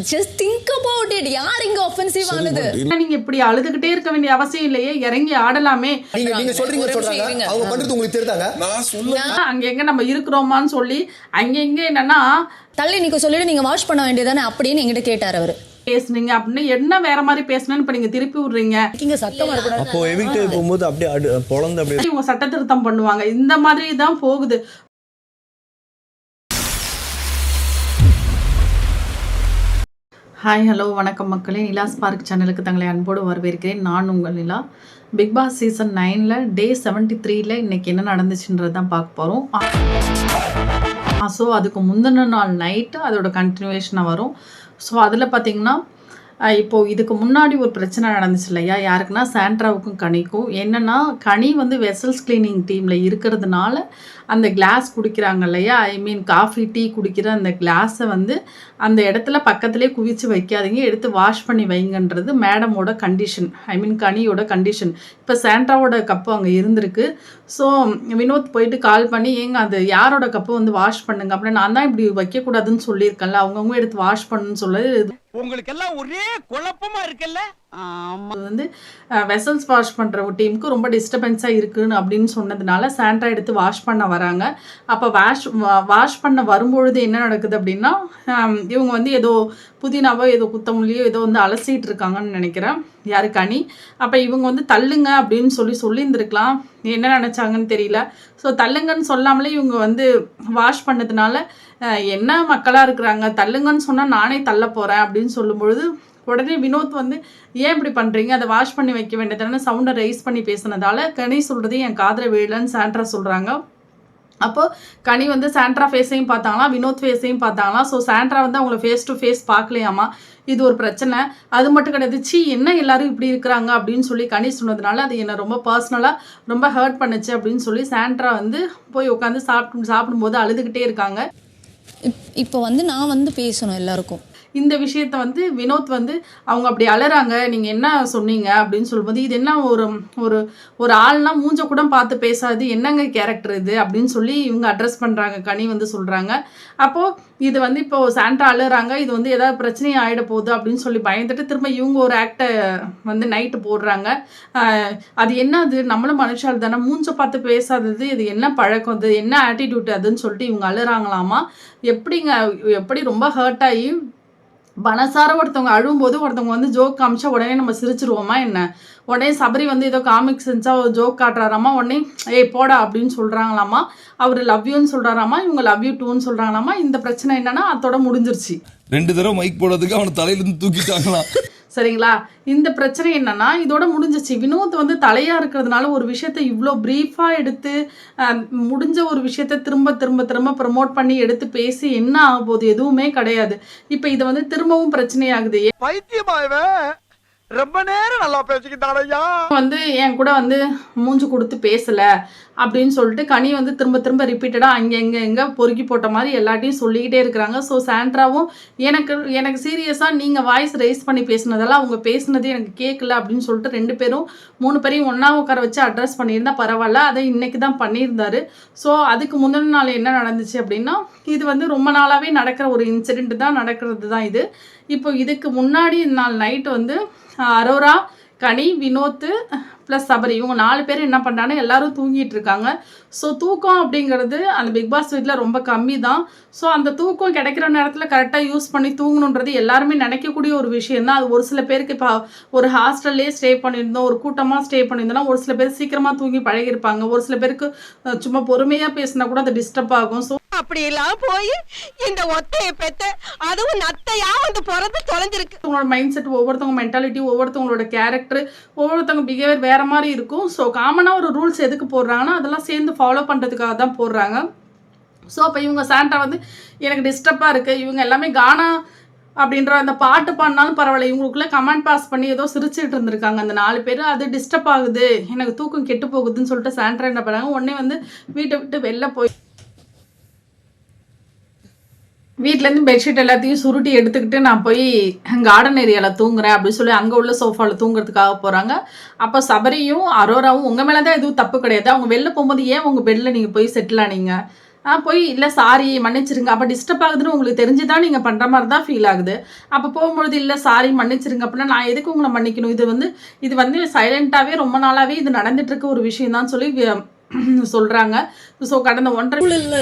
Just think about it. யார் இங்க offensive ஆனது? நீங்க இப்படி அழுதுகிட்டே இருக்க வேண்டிய அவசியம் இல்லையே, இறங்கி ஆடலாமே. நீங்க சொல்றாங்க அவங்க பண்றது உங்களுக்கு தெரியுதாங்க? நான் சொல்லுங்க அங்க எங்க நம்ம இருக்கிறோமான்னு சொல்லி அங்க எங்க என்னன்னா தள்ளி நீங்க சொல்லிட்டு நீங்க வாஷ் பண்ண வேண்டியதானே அப்படின்னு என்கிட்ட கேட்டார் அவரு. பேசுனீங்க அப்படின்னு என்ன வேற மாதிரி பேசணும்னு இப்ப நீங்க திருப்பி விடுறீங்க. இங்க சத்தமா இருக்க அப்போ எவிக்ட் போகும்போது அப்படியே பொளந்து அப்படியே இவங்க சட்ட திருத்தம் பண்ணுவாங்க. இந்த மாதிரி தான் போகுது. ஹாய் ஹலோ வணக்கம் மக்களே, நிலாஸ் பார்க் சேனலுக்கு தங்களை அன்போடு வரவேற்கிறேன். நான் உங்கள் நிலா. பிக் பாஸ் சீசன் 9ல் டே 73ல் இன்றைக்கி என்ன நடந்துச்சுன்றது தான் பார்க்க போகிறோம். ஸோ அதுக்கு முந்தின நாள் நைட்டு அதோட கண்டினியூவேஷனாக வரும். ஸோ அதில் பார்த்திங்கன்னா இப்போது இதுக்கு முன்னாடி ஒரு பிரச்சனை நடந்துச்சு இல்லையா, யாருக்குன்னா சாண்ட்ராவுக்கும் கனிக்கும். என்னென்னா கனி வந்து வெசல்ஸ் கிளீனிங் டீமில் இருக்கிறதுனால அந்த கிளாஸ் குடிக்கிறாங்க இல்லையா, ஐ மீன் காஃபி டீ குடிக்கிற அந்த கிளாஸை வந்து அந்த இடத்துல பக்கத்துலேயே குவிச்சு வைக்காதீங்க, எடுத்து வாஷ் பண்ணி வைங்கன்றது மேடமோட கண்டிஷன், ஐ மீன் கனியோட கண்டிஷன். இப்போ சாண்ட்ராவோட கப்பு அங்கே இருந்திருக்கு. ஸோ வினோத் போயிட்டு கால் பண்ணி ஏங்க அது யாரோட கப்பு வந்து வாஷ் பண்ணுங்க அப்படின்னு, நான் தான் இப்படி வைக்கக்கூடாதுன்னு சொல்லியிருக்கேன்ல, அவங்கவுங்க எடுத்து வாஷ் பண்ணுன்னு சொல்லி உங்களுக்கு எல்லாம் ஒரே குழப்பமா இருக்குல்ல. வந்து வெசல்ஸ் வாஷ் பண்ணுற ஒரு டீமுக்கு ரொம்ப டிஸ்டர்பன்ஸாக இருக்குன்னு அப்படின்னு சொன்னதுனால சாண்ட்ரா எடுத்து வாஷ் பண்ண வராங்க. அப்போ வாஷ் பண்ண வரும்பொழுது என்ன நடக்குது அப்படின்னா, இவங்க வந்து ஏதோ புதினாவோ ஏதோ குத்தமல்லியோ ஏதோ வந்து அலசிட்டு இருக்காங்கன்னு நினைக்கிறேன், யாரு கனி. அப்போ இவங்க வந்து தள்ளுங்க அப்படின்னு சொல்லியிருந்துருக்கலாம், என்ன நினச்சாங்கன்னு தெரியல. ஸோ தள்ளுங்கன்னு சொல்லாமலே இவங்க வந்து வாஷ் பண்ணதுனால என்ன மக்களாக இருக்கிறாங்க, தள்ளுங்கன்னு சொன்னால் நானே தள்ள போகிறேன் அப்படின்னு சொல்லும்பொழுது உடனே வினோத் வந்து ஏன் இப்படி பண்ணுறீங்க, அதை வாஷ் பண்ணி வைக்க வேண்டியதானே சவுண்டை ரைஸ் பண்ணி பேசுனதால கனி சொல்கிறது என் காதில் விழலன்னு சாண்ட்ரா சொல்கிறாங்க. அப்போது கனி வந்து சாண்ட்ரா ஃபேஸையும் பார்த்தாங்களாம், வினோத் ஃபேஸையும் பார்த்தாங்களாம். ஸோ சாண்ட்ரா வந்து அவங்கள ஃபேஸ் டு ஃபேஸ் பார்க்கலையாமா, இது ஒரு பிரச்சனை. அது மட்டும் கிடையாது, என்ன எல்லாரும் இப்படி இருக்கிறாங்க அப்படின்னு சொல்லி கனி சொன்னதுனால அது என்னை ரொம்ப பர்சனலாக ரொம்ப ஹர்ட் பண்ணுச்சு அப்படின்னு சொல்லி சாண்ட்ரா வந்து போய் உட்காந்து சாப்பிடும்போது அழுதுகிட்டே இருக்காங்க. இப்போ வந்து நான் வந்து பேசணும் எல்லாருக்கும். இந்த விஷயத்த வந்து வினோத் வந்து அவங்க அப்படி அலறாங்க, நீங்கள் என்ன சொன்னீங்க அப்படின்னு சொல்லும்போது, இது என்ன ஒரு ஒரு ஆள்னா மூஞ்ச கூட பார்த்து பேசாது, என்னங்க கேரக்டர் இது அப்படின்னு சொல்லி இவங்க அட்ரஸ் பண்ணுறாங்க. கனி வந்து சொல்கிறாங்க. அப்போது இது வந்து இப்போது சாண்ட்ரா அழுறாங்க, இது வந்து ஏதாவது பிரச்சனையும் ஆகிட போகுது அப்படின்னு சொல்லி பயந்துட்டு திரும்ப இவங்க ஒரு ஆக்டை வந்து நைட்டு போடுறாங்க. அது என்ன, அது நம்மளும் மனுஷால் தானே, மூஞ்ச பார்த்து பேசாதது இது என்ன பழக்கம், அது என்ன ஆட்டிடியூட் அதுன்னு சொல்லிட்டு இவங்க அழுறாங்களாமா. எப்படி ரொம்ப ஹர்ட் ஆகி மனசார ஒருத்தவங்க அழும்போது ஒருத்தவங்க வந்து ஜோக் காமிச்சா உடனே நம்ம சிரிச்சிருவோமா என்ன, உடனே சபரி வந்து ஏதோ காமிக் செஞ்சா ஒரு ஜோக் காட்டுறாராமா, உடனே ஏய் போடா அப்படின்னு சொல்கிறாங்களாமா. அவர் லவ் யூன்னு சொல்கிறாராமா, இவங்க லவ் யூ டூன்னு சொல்கிறாங்களாமா. இந்த பிரச்சனை என்னன்னா அதோட முடிஞ்சிருச்சு. 2 தடவை மைக் போடுறதுக்கு அவனை தலையிலேருந்து தூக்கிட்டாங்களாம். சரிங்களா, இந்த பிரச்சனை என்னன்னா இதோட முடிஞ்சிச்சு. வினோத் வந்து தலையாக இருக்கிறதுனால ஒரு விஷயத்த இவ்வளோ ப்ரீஃபாக எடுத்து முடிஞ்ச ஒரு விஷயத்த திரும்ப திரும்ப திரும்ப ப்ரமோட் பண்ணி எடுத்து பேசி என்ன ஆக போகுது, எதுவுமே கிடையாது. இப்போ இதை வந்து திரும்பவும் பிரச்சனையாகுது. பைத்தியமாவே ரொம்ப நேரம் நல்லா பேசிக்கிட்டாடையா வந்து என் கூட வந்து மூஞ்சி கொடுத்து பேசலை அப்படின்னு சொல்லிட்டு கனி வந்து திரும்ப திரும்ப ரிப்பீட்டடாக அங்கே எங்கே பொறுக்கி போட்ட மாதிரி எல்லாத்தையும் சொல்லிக்கிட்டே இருக்கிறாங்க. ஸோ சாண்ட்ராவும் எனக்கு சீரியஸாக நீங்கள் வாய்ஸ் ரைஸ் பண்ணி பேசினதெல்லாம் அவங்க பேசினதே எனக்கு கேட்கல அப்படின்னு சொல்லிட்டு 3 பேரையும் ஒன்றா உட்கார வச்சு அட்ரஸ் பண்ணியிருந்தா பரவாயில்ல, அதை இன்றைக்கி தான் பண்ணியிருந்தாரு. ஸோ அதுக்கு முந்தின நாள் என்ன நடந்துச்சு அப்படின்னா, இது வந்து ரொம்ப நாளாகவே நடக்கிற ஒரு இன்சிடெண்ட் தான், நடக்கிறது தான் இது. இப்போ இதுக்கு முன்னாடி நாள் நைட்டு வந்து அரோரா, கனி, வினோத்து ப்ளஸ் சபரி இவங்க 4 பேர் என்ன பண்ணுறாங்கன்னா எல்லாரும் தூங்கிட்டு இருக்காங்க. ஸோ தூக்கம் அப்படிங்கிறது அந்த பிக் பாஸ் வீட்டில் ரொம்ப கம்மி தான். ஸோ அந்த தூக்கம் கிடைக்கிற நேரத்தில் கரெக்டாக யூஸ் பண்ணி தூங்கணுன்றது எல்லாருமே நினைக்கக்கூடிய ஒரு விஷயம் தான். அது ஒரு சில பேருக்கு இப்போ ஒரு ஹாஸ்டல்லே ஸ்டே பண்ணியிருந்தோம், ஒரு கூட்டமாக ஸ்டே பண்ணியிருந்தோம்னா ஒரு சில பேர் சீக்கிரமாக தூங்கி பழகிருப்பாங்க, ஒரு சில பேருக்கு சும்மா பொறுமையாக பேசினா கூட அது டிஸ்டர்ப் ஆகும். ஸோ அப்படி எல்லாம் போய் இந்த ஒத்தையை பெத்த அதுவும் நத்தையா வந்து பிறந்து தொலைஞ்சிருக்கு. உங்களோட மைண்ட் செட், ஒவ்வொருத்தவங்க மென்டாலிட்டி, ஒவ்வொருத்தவங்களோட கேரக்டர், ஒவ்வொருத்தவங்க பிஹேவியர் வேற மாதிரி இருக்கும். ஸோ காமனாக ஒரு ரூல்ஸ் எதுக்கு போடுறாங்கன்னா அதெல்லாம் சேர்ந்து ஃபாலோ பண்ணுறதுக்காக தான் போடுறாங்க. ஸோ அப்போ இவங்க சாண்ட்ரா வந்து எனக்கு டிஸ்டர்பாக இருக்குது, இவங்க எல்லாமே கானா அப்படின்ற அந்த பாட்டு பாடினாலும் பரவாயில்ல, இவங்களுக்குள்ளே கமெண்ட் பாஸ் பண்ணி ஏதோ சிரிச்சுட்டு இருந்திருக்காங்க அந்த 4 பேர். அது டிஸ்டர்ப் ஆகுது, எனக்கு தூக்கம் கெட்டு போகுதுன்னு சொல்லிட்டு சாண்ட்ரா என்ன பண்ணாங்க, உடனே வந்து வீட்டை விட்டு வெளில போய் வீட்டிலேருந்து பெட்ஷீட் எல்லாத்தையும் சுருட்டி எடுத்துக்கிட்டு நான் போய் கார்டன் ஏரியாவில் தூங்குறேன் அப்படின்னு சொல்லி அங்கே உள்ள சோஃபாவில் தூங்குறதுக்காக போகிறாங்க. அப்போ சபரியும் அரோராவும் உங்கள் மேலே தான் எதுவும் தப்பு கிடையாது, அவங்க வெளில போகும்போது ஏன் உங்கள் பெட்டில் நீங்கள் போய் செட்டில் ஆனீங்க போய் இல்லை சாரி மன்னிச்சிருங்க, அப்போ டிஸ்டர்ப் ஆகுதுன்னு உங்களுக்கு தெரிஞ்சுதான் நீங்கள் பண்ணுற மாதிரி தான் ஃபீல் ஆகுது. அப்போ போகும்பொழுது இல்லை சாரி மன்னிச்சிருங்க அப்படின்னா நான் எதுக்கு உங்களை மன்னிக்கணும், இது வந்து சைலண்ட்டாகவே ரொம்ப நாளாகவே இது நடந்துட்டு இருக்க ஒரு விஷயம் தான் சொல்லி சொல்றாங்க. ஸோ கடந்த 1.5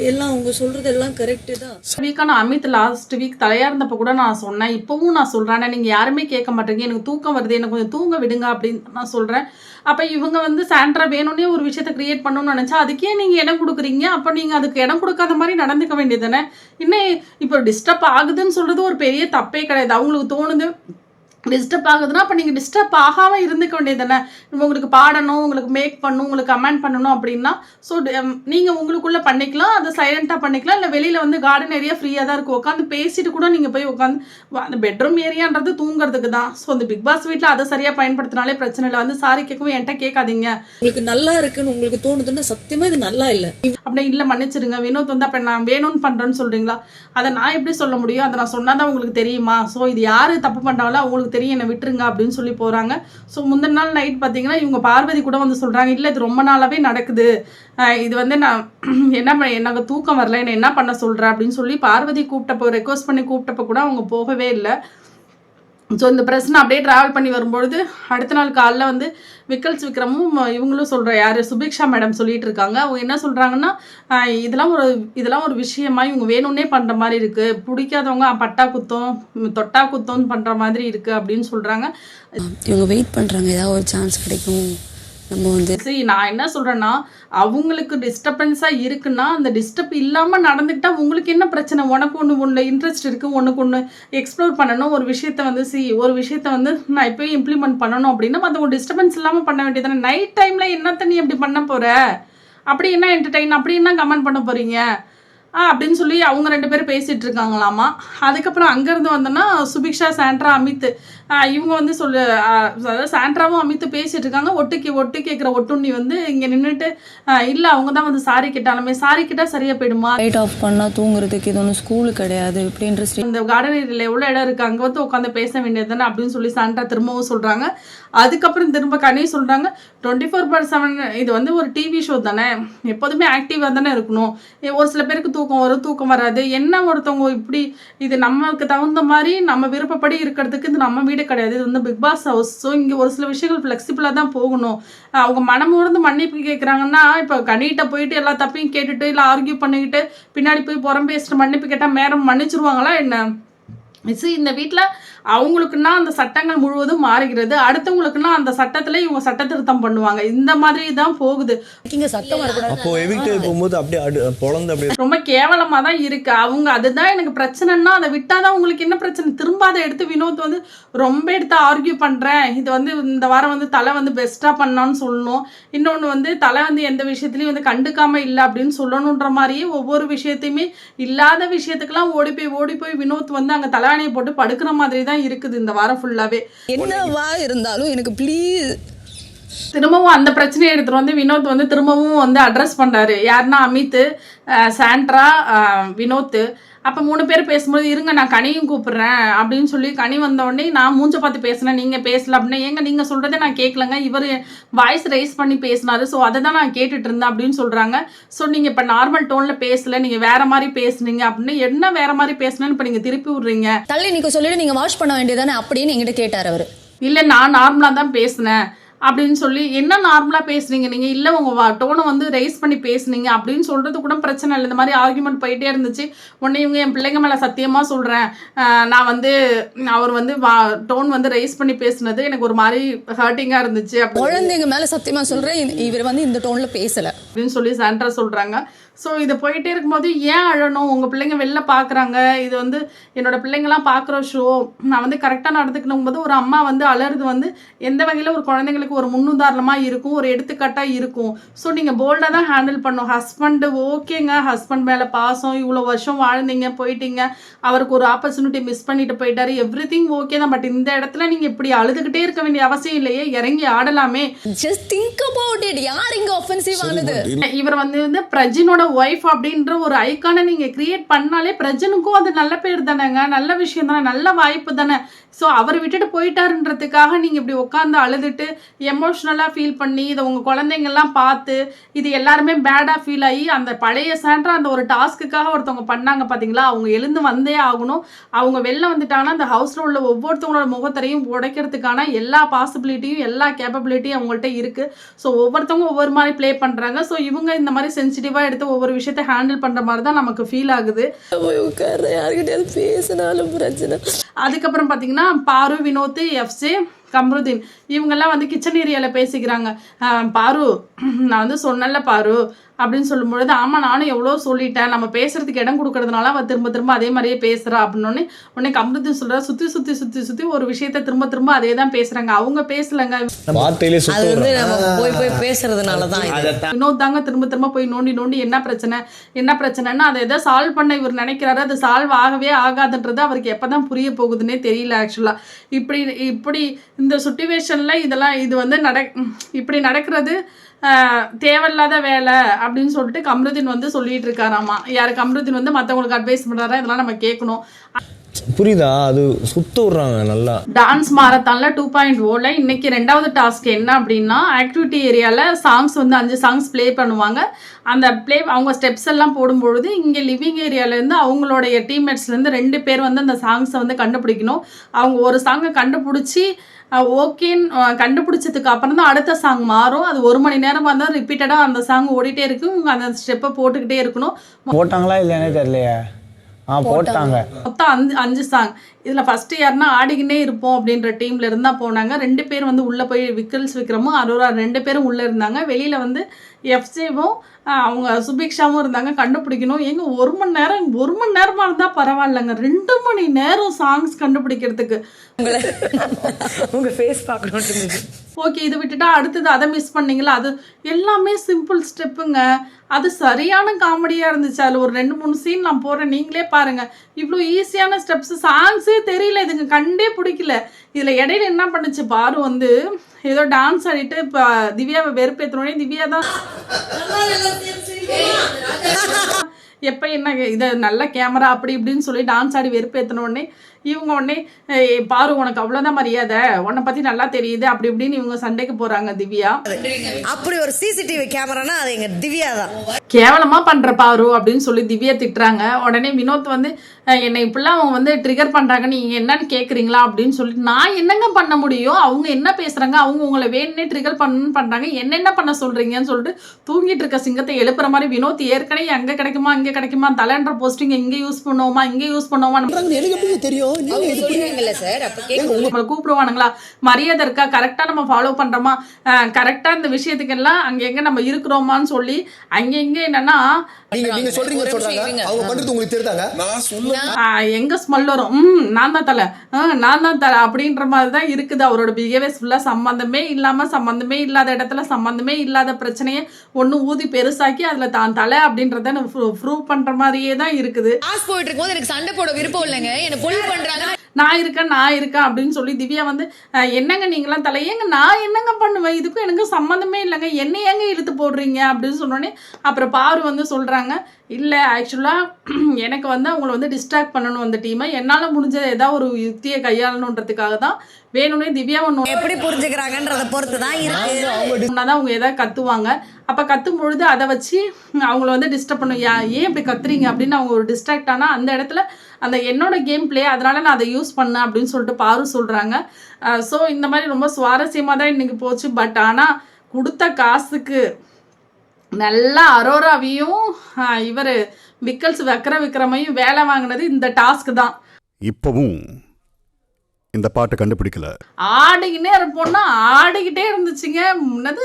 எல்லாம் அவங்க சொல்றது எல்லாம் கரெக்டு தான். வீக்கான அமித் லாஸ்ட் வீக் தலையா இருந்தப்ப கூட நான் சொன்னேன், இப்பவும் நான் சொல்றேன், நீங்க யாருமே கேட்க மாட்டேங்க, எனக்கு தூக்கம் வருது, எனக்கு கொஞ்சம் தூங்க விடுங்க அப்படின்னு நான் சொல்றேன். அப்ப இவங்க வந்து சாண்ட்ரா வேணும்னே ஒரு விஷயத்த கிரியேட் பண்ணணும்னு நினைச்சா அதுக்கே நீங்க இடம் கொடுக்குறீங்க. அப்ப நீங்க அதுக்கு இடம் கொடுக்காத மாதிரி நடந்துக்க வேண்டியது தானே. இன்னும் இப்போ டிஸ்டர்ப் ஆகுதுன்னு சொல்றது ஒரு பெரிய தப்பே கிடையாது. அவங்களுக்கு தோணுது டிஸ்டர்ப் ஆகுதுன்னா அப்போ நீங்கள் டிஸ்டர்ப் ஆகாமல் இருந்துக்க வேண்டியது தானே. உங்களுக்கு பாடணும், உங்களுக்கு மேக் பண்ணணும், உங்களுக்கு கமெண்ட் பண்ணணும் அப்படின்னா ஸோ நீங்கள் உங்களுக்குள்ளே பண்ணிக்கலாம், அதை சைலண்ட்டாக பண்ணிக்கலாம். இல்லை வெளியில் வந்து கார்டன் ஏரியா ஃப்ரீயாக தான் இருக்கும், உட்காந்து பேசிட்டு கூட நீங்கள் போய் உட்காந்து அந்த பெட்ரூம் ஏரியான்றது தூங்குறதுக்கு தான். ஸோ அந்த பிக் பாஸ் வீட்டில் அதை சரியாக பயன்படுத்தினாலே பிரச்சனை இல்லை. வந்து சாரி கேட்கவும் என்கிட்ட கேட்காதீங்க, உங்களுக்கு நல்லா இருக்குன்னு உங்களுக்கு தோணுதுன்னா சத்தியமாக இது நல்லா இல்லை அப்படின்னா இல்லை மன்னிச்சிருங்க வினோத் வந்து அப்போ நான் வேணும்னு பண்ணுறேன்னு சொல்கிறீங்களா, அதை நான் எப்படி சொல்ல முடியும், அதை நான் சொன்னால் தான் உங்களுக்கு தெரியுமா. ஸோ இது யார் தப்பு பண்ணுறாங்களோ அவங்களுக்கு தெரியும், என்னை விட்டுருங்க அப்படின்னு சொல்லி போகிறாங்க. ஸோ முந்தின நாள் நைட் பார்த்தீங்கன்னா இவங்க பார்வதி கூட வந்து சொல்கிறாங்க, இல்லை இது ரொம்ப நாளாகவே நடக்குது, இது வந்து நான் எனக்கு தூக்கம் வரல, என்னை என்ன பண்ண சொல்கிறேன் அப்படின்னு சொல்லி பார்வதி கூப்பிட்டப்போ ரெக்வஸ்ட் பண்ணி கூப்பிட்டப்போ கூட அவங்க போகவே இல்லை. ஸோ இந்த பிரச்சனை அப்படியே ட்ராவல் பண்ணி வரும்பொழுது அடுத்த நாள் காலைல வந்து விக்கல்ஸ் விக்ரமும் இவங்களும் சொல்கிற யார் சுபிக்ஷா மேடம் சொல்லிட்டு இருக்காங்க. அவங்க என்ன சொல்கிறாங்கன்னா இதெல்லாம் ஒரு விஷயமா இவங்க வேணும்னே பண்ணுற மாதிரி இருக்குது, பிடிக்காதவங்க பட்டா குத்தம் தொட்டா குத்தம்னு பண்ணுற மாதிரி இருக்குது அப்படின்னு சொல்கிறாங்க. இவங்க வெயிட் பண்ணுறாங்க ஏதாவது ஒரு சான்ஸ் கிடைக்கும். நம்ம வந்து சரி நான் என்ன சொல்கிறேன்னா அவங்களுக்கு டிஸ்டர்பன்ஸாக இருக்குன்னா அந்த டிஸ்டர்ப் இல்லாமல் நடந்துக்கிட்டா உங்களுக்கு என்ன பிரச்சனை. உனக்கு ஒன்று இன்ட்ரெஸ்ட் இருக்குது, ஒன்று எக்ஸ்ப்ளோர் பண்ணணும், ஒரு விஷயத்த வந்து நான் இப்போயும் இம்ப்ளிமெண்ட் பண்ணணும் அப்படின்னா அது ஒரு டிஸ்டர்பன்ஸ் இல்லாமல் பண்ண வேண்டியதானே. நைட் டைமில் என்னத்த நீ எப்படி பண்ண போகிற, அப்படி என்ன என்டர்டெயின், அப்படி என்ன கமெண்ட் பண்ண போகிறீங்க அப்படின்னு சொல்லி அவங்க 2 பேரும் பேசிகிட்டு இருக்காங்களாமா. அதுக்கப்புறம் அங்கேருந்து வந்தோன்னா சுபிக்ஷா சாண்ட்ரா அமித் இவங்க வந்து அதாவது சாண்ட்ராவும் அமித்து பேசிகிட்டு இருக்காங்க. ஒட்டு கேட்குற ஒட்டுண்ணி வந்து இங்கே நின்றுட்டு இல்லை அவங்க தான் வந்து சாரி கேட்டாலுமே சாரி கேட்டால் சரியாக போயிடுமா, லைட் ஆஃப் பண்ணால் தூங்குறதுக்கு இது ஒன்றும் ஸ்கூலு கிடையாது இப்படி இன்ட்ரெஸ்ட், இந்த கார்டன் ஏரியாவில் எவ்வளோ இடம் இருக்குது அங்கே வந்து உட்காந்து பேச வேண்டியது தானே அப்படின்னு சொல்லி சாண்ட்ரா திரும்பவும் சொல்கிறாங்க. அதுக்கப்புறம் திரும்ப கனி சொல்கிறாங்க 24/7 இது வந்து ஒரு டிவி ஷோ தானே, எப்போதுமே ஆக்டிவாக தானே இருக்கணும், ஒரு சில பேருக்கு தூக்கம் வரும் தூக்கம் வராது, என்ன ஒருத்தவங்க இப்படி இது நமக்கு தகுந்த மாதிரி நம்ம விருப்பப்படி இருக்கிறதுக்கு இது நம்ம வீடு கிடையாது, இது வந்து பிக் பாஸ் ஹவுஸ். ஸோ இங்கே ஒரு சில விஷயங்கள் ஃப்ளெக்சிபிளாக தான் போகணும். அவங்க மனமுறந்து மன்னிப்பு கேட்குறாங்கன்னா இப்போ கனிகிட்ட போயிட்டு எல்லா தப்பையும் கேட்டுட்டு இல்லை ஆர்கியூ பண்ணிக்கிட்டு பின்னாடி போய் புறம் பேசிட்டு மன்னிப்பு கேட்டால் மேடம் மன்னிச்சிருவாங்களா என்ன. இந்த வீட்டில் அவங்களுக்குன்னா அந்த சட்டங்கள் முழுவதும் மாறுகிறது, அடுத்தவங்களுக்குன்னா அந்த சட்டத்தில் இவங்க சட்ட திருத்தம் பண்ணுவாங்க. இந்த மாதிரி தான் போகுது. ரொம்ப கேவலமாக தான் இருக்கு. அவங்க அதுதான் எனக்கு பிரச்சனைன்னா அதை விட்டாதான் உங்களுக்கு என்ன பிரச்சனை. திரும்ப அதை எடுத்து வினோத் வந்து ரொம்ப எடுத்து ஆர்கியூ பண்ணுறேன், இது வந்து இந்த வாரம் வந்து தலை வந்து பெஸ்ட்டாக பண்ணான்னு சொல்லணும், இன்னொன்று வந்து தலை வந்து எந்த விஷயத்துலையும் வந்து கண்டுக்காமல் இல்லை அப்படின்னு சொல்லணுன்ற மாதிரியே ஒவ்வொரு விஷயத்தையுமே இல்லாத விஷயத்துக்கெல்லாம் ஓடி போய் வினோத் வந்து அங்கே தலைவாணியை போட்டு படுக்கிற மாதிரி தான் இருக்குது இந்த வாரம் ஃபுல்லாவே. என்னவா இருந்தாலும் எனக்கு ப்ளீஸ் திரும்பவும் அந்த பிரச்சனையை எடுத்துட்டு வந்து வினோத் வந்து திரும்பவும் வந்து அட்ரஸ் பண்றாரு. யாருன்னா அமித், சாண்ட்ரா, வினோத். அப்போ 3 பேர் பேசும்போது இருங்க நான் கனியும் கூப்பிடுறேன் அப்படின்னு சொல்லி கனி வந்தோடனே நான் மூஞ்ச பார்த்து பேசினேன், நீங்கள் பேசல அப்படின்னா ஏங்க நீங்கள் சொல்கிறத நான் கேட்கலங்க, இவர் வாய்ஸ் ரைஸ் பண்ணி பேசினாரு, ஸோ அதை தான் நான் கேட்டுட்டு இருந்தேன் அப்படின்னு சொல்கிறாங்க. ஸோ நீங்கள் இப்போ நார்மல் டோனில் பேசலை, நீங்கள் வேற மாதிரி பேசுனீங்க அப்படின்னு என்ன வேற மாதிரி பேசுனேன்னு இப்போ நீங்கள் திருப்பி விட்றீங்க. தள்ளி நீங்க சொல்லிட்டு நீங்கள் வாஷ் பண்ண வேண்டியதானே அப்படின்னு என்கிட்ட கேட்டார் அவர். இல்லை நான் நார்மலாக தான் பேசினேன் அப்படின்னு சொல்லி என்ன நார்மலாக பேசுனீங்க நீங்கள், இல்லை உங்கள் டோனை வந்து ரைஸ் பண்ணி பேசுனீங்க அப்படின்னு சொல்கிறது கூட பிரச்சனை இல்லை. இந்த மாதிரி ஆர்குமெண்ட் போயிட்டே இருந்துச்சு. உடனே இவங்க என் பிள்ளைங்க மேலே சத்தியமாக சொல்கிறேன், நான் வந்து அவர் வந்து டோன் வந்து ரைஸ் பண்ணி பேசுனது எனக்கு ஒரு மாதிரி ஹர்ட்டிங்காக இருந்துச்சு, குழந்தைங்க மேலே சத்தியமாக சொல்கிறேன் இவர் வந்து இந்த டோனில் பேசலை அப்படின்னு சொல்லி சாண்ட்ரா சொல்கிறாங்க. ஸோ இது போயிட்டே இருக்கும்போது ஏன் அழணும், உங்கள் பிள்ளைங்க வெளில பார்க்குறாங்க, இது வந்து என்னோட பிள்ளைங்களாம் பார்க்குற ஷோ, நான் வந்து கரெக்டாக நடந்துக்கணும் போது ஒரு அம்மா வந்து அலறது வந்து எந்த வகையில் ஒரு குழந்தைங்களுக்கு ஒரு முன்னுதாரணமாக இருக்கும், ஒரு எடுத்துக்காட்டாக இருக்கும். ஸோ நீங்கள் போல்டாக தான் ஹேண்டில் பண்ணும். ஹஸ்பண்டு ஓகேங்க, ஹஸ்பண்ட் மேலே பாசம், இவ்வளோ வருஷம் வாழ்ந்தீங்க போயிட்டீங்க, அவருக்கு ஒரு ஆப்பர்ச்சுனிட்டி மிஸ் பண்ணிட்டு போயிட்டாரு, எவ்ரிதிங் ஓகே தான். பட் இந்த இடத்துல நீங்கள் இப்படி அழுதுகிட்டே இருக்க வேண்டிய அவசியம் இல்லையே, இறங்கி ஆடலாமே. Just think about it. யார் இங்க ஆஃபென்சிவ் ஆனது? இவர் வந்து பிரஜினோட ஒய்ஃப் அப்படின்ற ஒரு ஐக்கானை நீங்க கிரியேட் பண்ணாலே பிரஜனுக்கும் அது நல்ல பேர் தானேங்க, நல்ல விஷயம் தானே, நல்ல வாய்ப்பு தானே. ஸோ அவர் விட்டுட்டு போயிட்டாருன்றதுக்காக நீங்கள் இப்படி உட்காந்து அழுதுட்டு எமோஷ்னலாக ஃபீல் பண்ணி இதை உங்கள் குழந்தைங்கள்லாம் பார்த்து இது எல்லாருமே பேடாக ஃபீல் ஆகி அந்த பழைய சாண்ட்ரா அந்த ஒரு டாஸ்க்குக்காக ஒருத்தவங்க பண்ணாங்க பார்த்தீங்களா, அவங்க எழுந்து வந்தே ஆகணும். அவங்க வெளில வந்துட்டாங்கன்னா அந்த ஹவுஸில் உள்ள ஒவ்வொருத்தவங்களோட முகத்தரையும் உடைக்கிறதுக்கான எல்லா பாசிபிலிட்டியும் எல்லா கேப்பபிலிட்டியும் அவங்கள்ட்ட இருக்குது. ஸோ ஒவ்வொருத்தவங்க ஒவ்வொரு மாதிரி ப்ளே பண்ணுறாங்க. ஸோ இவங்க இந்த மாதிரி சென்சிட்டிவாக எடுத்து ஒவ்வொரு விஷயத்தை ஹேண்டில் பண்ணுற மாதிரி தான் நமக்கு ஃபீல் ஆகுது. யாருக்கிட்ட பேசினாலும் பிரச்சனை. அதுக்கப்புறம் பார்த்தீங்கன்னா பாரு, வினோத், எஃப்ஜே, கம்ருதீன் இவங்கெல்லாம் வந்து கிச்சன் ஏரியாவில் பேசிக்கிறாங்க. பாரு நான் வந்து சொன்னல பாரு அப்படின்னு சொல்லும்பொழுது, ஆமாம் நானும் எவ்வளோ சொல்லிட்டேன், நம்ம பேசுறதுக்கு இடம் கொடுக்கறதுனால அவள் திரும்ப திரும்ப அதே மாதிரியே பேசுகிறா அப்படின்னு உடனே கம்ருதீன் சொல்கிறா, சுற்றி சுற்றி சுற்றி சுற்றி ஒரு விஷயத்த திரும்ப திரும்ப அதே தான் பேசுகிறாங்க. அவங்க பேசலைங்க, அது வந்து நம்ம போய் போய் பேசுறதுனால தான். வினோத் தாங்க திரும்ப திரும்ப போய் நோண்டி நோண்டி என்ன பிரச்சனைன்னா அதை எதை சால்வ் பண்ண இவர் நினைக்கிறாரு, அது சால்வ் ஆகவே ஆகாதுன்றது அவருக்கு எப்போ தான் புரிய போகுதுன்னே தெரியல. ஆக்சுவலாக இப்படி இந்த சுச்சுவேஷனில் இது வந்து இப்படி நடக்கிறது தேவையில்லாத வேலை அப்படின்னு சொல்லிட்டு கம்ருதீன் வந்து சொல்லிட்டு இருக்காராமா. கம்ருதீன் வந்து மற்றவங்களுக்கு அட்வைஸ் பண்ணுறாரா, இதெல்லாம் நம்ம கேட்கணும். புரியுதா? அது சுத்த விடுறாங்க நல்லா. டான்ஸ் மாரத்தான்ல 2.0ல இன்னைக்கு 2வது டாஸ்க் என்ன அப்படின்னா, ஆக்டிவிட்டி ஏரியாவில் சாங்ஸ் வந்து 5 சாங்ஸ் ப்ளே பண்ணுவாங்க. அந்த அவங்க ஸ்டெப்ஸ் எல்லாம் போடும்பொழுது இங்கே லிவிங் ஏரியாவிலேருந்து அவங்களுடைய டீம்மேட்ஸ்லேருந்து 2 பேர் வந்து அந்த சாங்ஸை வந்து கண்டுபிடிக்கணும். அவங்க ஒரு சாங்கை கண்டுபிடிச்சி ஓகேன்னு கண்டுபிடிச்சதுக்கு அப்புறம் தான் அடுத்த சாங் மாறும். அது 1 மணி நேரமாக இருந்தால் ரிப்பீட்டடாக அந்த சாங் ஓடிட்டே இருக்கும். அந்த ஸ்டெப்பை போட்டுக்கிட்டே இருக்கணும். போட்டாங்களா இல்லையானே தெரியலையா? போட்டாங்க. மொத்தம் 5 சாங். இதில் ஃபஸ்ட்டு யாருன்னா ஆடிக்கினே இருப்போம் அப்படின்ற டீமில் இருந்தால் போனாங்க. 2 பேர் வந்து உள்ளே போய் விக்ரமும் அரோரா 2 பேரும் உள்ளே இருந்தாங்க. வெளியில் வந்து எஃப்ஜேவும் அவங்க சுபிக்ஷாவும் இருந்தாங்க. கண்டுபிடிக்கணும். எங்க 1 மணி நேரமாக இருந்தால் பரவாயில்லைங்க, 2 மணி நேரம் சாங்ஸ் கண்டுபிடிக்கிறதுக்கு. உங்க ஃபேஸ் பார்க்கணும். ஓகே, இது விட்டுட்டா அடுத்தது அதை மிஸ் பண்ணீங்களா? அது எல்லாமே சிம்பிள் ஸ்டெப்புங்க. அது சரியான காமெடியாக இருந்துச்சு. அதில் ஒரு 2-3 சீன் நான் போடுறேன், நீங்களே பாருங்கள். இவ்வளோ ஈஸியான ஸ்டெப்ஸ் சாங்ஸே தெரியல, இதுங்க கண்டே பிடிக்கல. இதில் இடையில என்ன பண்ணுச்சு பாரு வந்து ஏதோ டான்ஸ் ஆடிட்டு இப்போ திவ்யாவை வெறுப்பேற்றனோடனே திவ்யா தான் எப்போ என்ன இதை நல்ல கேமரா அப்படி இப்படின்னு சொல்லி டான்ஸ் ஆடி வெறுப்பேற்றினோடனே இவங்க உடனே பாரு உனக்கு அவ்வளோதான் மரியாதை, உன்னை பற்றி நல்லா தெரியுது அப்படி இப்படின்னு இவங்க சண்டைக்கு போகிறாங்க. திவ்யா அப்படி ஒரு சிசிடிவி கேமரானா அது எங்க திவ்யா தான். கேவலமாக பண்ணுற பாரு அப்படின்னு சொல்லி திவ்யா திட்டுறாங்க. உடனே வினோத் வந்து என்னை இப்படிலாம் அவங்க வந்து ட்ரிகர் பண்ணுறாங்க, நீங்கள் என்னன்னு கேட்குறீங்களா அப்படின்னு சொல்லிட்டு, நான் என்னங்க பண்ண முடியும், அவங்க என்ன பேசுகிறாங்க, அவங்க உங்களை வேணுன்னே ட்ரிகர் பண்ணுறாங்க, என்னென்ன பண்ண சொல்கிறீங்கன்னு சொல்லிட்டு தூங்கிட்டு இருக்க சிங்கத்தை எழுப்புற மாதிரி வினோத் ஏற்கனவே அங்கே கிடைக்குமா இங்கே கிடைக்குமா தலைன்ற போஸ்டிங் இங்கே யூஸ் பண்ணுவோமா இங்கே யூஸ் பண்ணுவோமா தெரியும். கூப்பிடுவானுங்களா, மரியாதை இருக்கா, கரெக்டா நம்ம ஃபாலோ பண்றோமா, கரெக்டா இந்த விஷயத்துக்கு எல்லாம் அங்க எங்க நம்ம இருக்கிறோமான்னு சொல்லி அங்க எங்க என்னன்னா நீங்க சொல்றாங்க அவங்க பண்றது உங்களுக்கு தெரியுதாங்க, நான் சொல்லுவேன் எங்க ஸ்மெல் வரும், நான் தான் தலை அப்படின்ற மாதிரி தான் இருக்குது. அவரோட பிஹேவியர்ஸ் ஃபுல்லா சம்பந்தமே இல்லாத இடத்துல சம்பந்தமே இல்லாத பிரச்சனையை ஒண்ணு ஊதி பெருசாக்கி அதுல தான் தலை அப்படின்றத ப்ரூவ் பண்ற மாதிரியே தான் இருக்குது. போயிட்டு இருக்கும்போது எனக்கு சண்டை போட விருப்பம் இல்லைங்க, என்ன புல் பண்றாங்க, நான் இருக்கேன் அப்படின்னு சொல்லி திவ்யா வந்து என்னங்க நீங்களாம் தலை, ஏங்க நான் என்னங்க பண்ணுவேன், இதுக்கும் எனக்கு சம்மந்தமே இல்லைங்க, என்ன ஏங்க இழுத்து போடுறீங்க அப்படின்னு சொன்னோடனே அப்புறம் பாரு வந்து சொல்கிறாங்க, இல்லை ஆக்சுவலாக எனக்கு வந்து அவங்கள வந்து டிஸ்ட்ராக்ட் பண்ணணும் அந்த டீமை, என்னால் முடிஞ்ச ஏதாவது ஒரு யுக்தியை கையாளணுன்றதுக்காக தான் வேணும்னே திவ்யா ஒன்று எப்படி புரிஞ்சுக்கிறாங்கன்றத பொறுத்து தான் இருக்கு. தான் அவங்க எதாவது கத்துவாங்க. அப்போ கத்தும் பொழுது அதை வச்சு அவங்கள வந்து டிஸ்டர்ப் பண்ணும், ஏன் இப்படி கத்துறீங்க அப்படின்னு அவங்க ஒரு டிஸ்ட்ராக்ட் ஆனால் அந்த இடத்துல அந்த என்னோட கேம் பிளே அதனால நான் அதை யூஸ் பண்ணேன் அப்படின்னு சொல்லிட்டு பாரு சொல்கிறாங்க. ஸோ இந்த மாதிரி ரொம்ப சுவாரஸ்யமாக தான் இன்றைக்கி போச்சு. பட் ஆனால் கொடுத்த காசுக்கு நல்லா அரோராவையும் இவர் விக்ரமையும் வேலை வாங்கினது இந்த டாஸ்க் தான். இப்பவும் இந்த பாட்டை கண்டுபிடிக்கல. ஆடிக்கிட்டே இருப்போம்னா ஆடிக்கிட்டே இருந்துச்சுங்க. முன்னது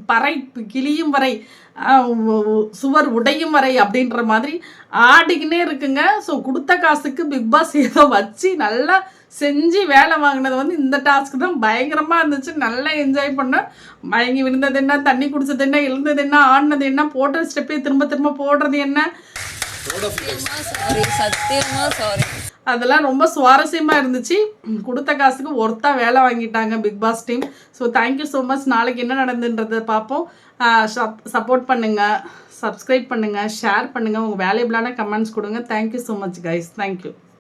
பறை கிளியும் வரை சுவர் உடையும் வரை அப்படின்ற மாதிரி ஆடிக்கினே இருக்குங்க. ஸோ கொடுத்த காசுக்கு பிக் பாஸ் ஏதோ வச்சு நல்லா செஞ்சு வேலை வாங்கினது வந்து இந்த டாஸ்க் தான் பயங்கரமாக இருந்துச்சு. நல்லா என்ஜாய் பண்ணேன். மயங்கி விழுந்தது என்ன, தண்ணி குடிச்சது என்ன, எழுந்தது என்ன, ஆடினது என்ன, போட்ட ஸ்டெப்பே திரும்ப போடுறது என்ன, அதெல்லாம் ரொம்ப சுவாரஸ்யமாக இருந்துச்சு. கொடுத்த காசுக்கு ஒர்த்தா வேலை வாங்கிட்டாங்க Bigg Boss team. So thank you so much. நாளைக்கு என்ன நடந்துன்றதை பார்ப்போம். சப்போர்ட் பண்ணுங்கள், சப்ஸ்கிரைப் பண்ணுங்கள், ஷேர் பண்ணுங்கள், உங்கள் வேல்யூபிளான கமெண்ட்ஸ் கொடுங்க. Thank you so much guys. Thank you.